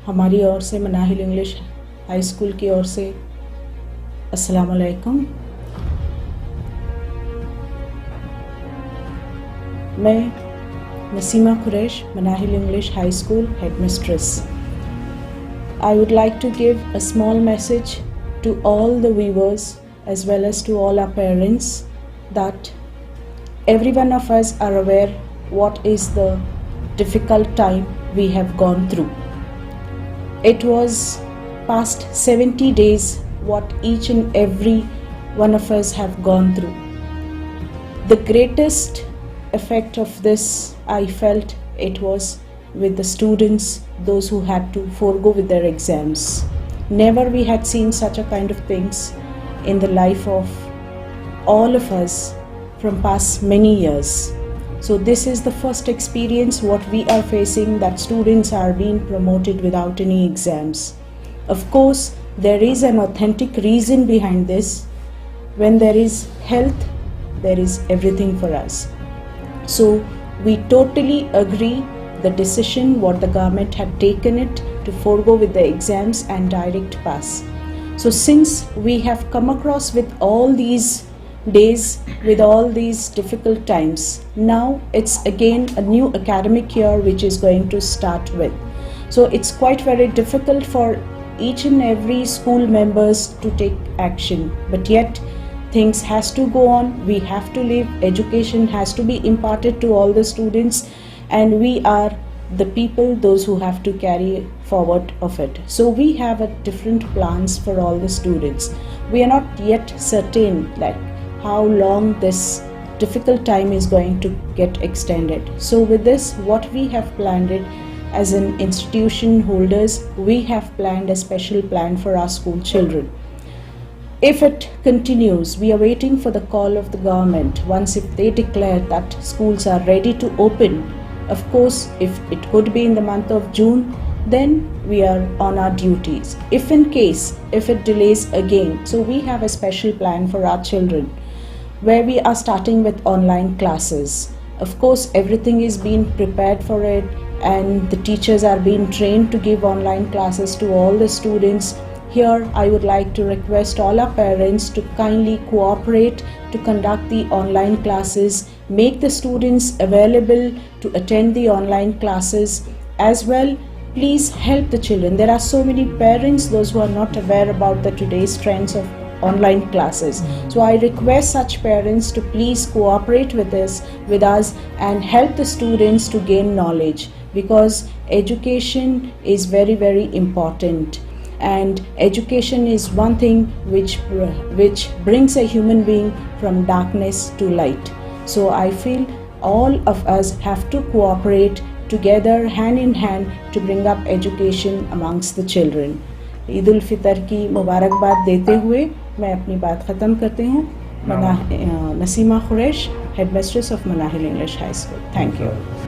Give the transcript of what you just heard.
हमारी ओर से Manahil English high school की ओर से अस्सलाम वालेकुम। मैं Naseema Quraish, Manahil English High School headmistress. I would like to give a small message to all the viewers as well as to all our parents that every one of us are aware what is the difficult time we have gone through. It was past 70 days what each and every one of us have gone through. The greatest effect of this, I felt it was with the students, those who had to forego with their exams. Never we had seen such a kind of things in the life of all of us from past many years. So this is the first experience what we are facing, that students are being promoted without any exams. Of course, there is an authentic reason behind this. When there is health, there is everything for us. So we totally agree the decision what the government had taken it to forego with the exams and direct pass. So since we have come across with all these days, with all these difficult times, now it's again a new academic year which is going to start with. So it's quite very difficult for each and every school members to take action, but yet things has to go on. We have to live. Education has to be imparted to all the students, and we are the people, those who have to carry forward of it. So we have a different plans for all the students. We are not yet certain like how long this difficult time is going to get extended. So with this, what we have planned it as an institution holders, we have planned a special plan for our school children. If it continues, we are waiting for the call of the government. Once if they declare that schools are ready to open, of course, if it could be in the month of June, then we are on our duties. If in case, if it delays again, so we have a special plan for our children where we are starting with online classes. Of course, everything is being prepared for it, and the teachers are being trained to give online classes to all the students. Here, I would like to request all our parents to kindly cooperate to conduct the online classes, make the students available to attend the online classes as well. Please help the children. There are so many parents, those who are not aware about the today's trends of online classes. So I request such parents to please cooperate with us and help the students to gain knowledge, because education is very, very important. And education is one thing which brings a human being from darkness to light. So I feel all of us have to cooperate together hand in hand to bring up education amongst the children. Eid ul Fitr की मुबारकबाद देते हुए मैं अपनी बात ख़त्म करती हूँ। Naseema Quraish, headmistress of Manahil English high school. Thank you.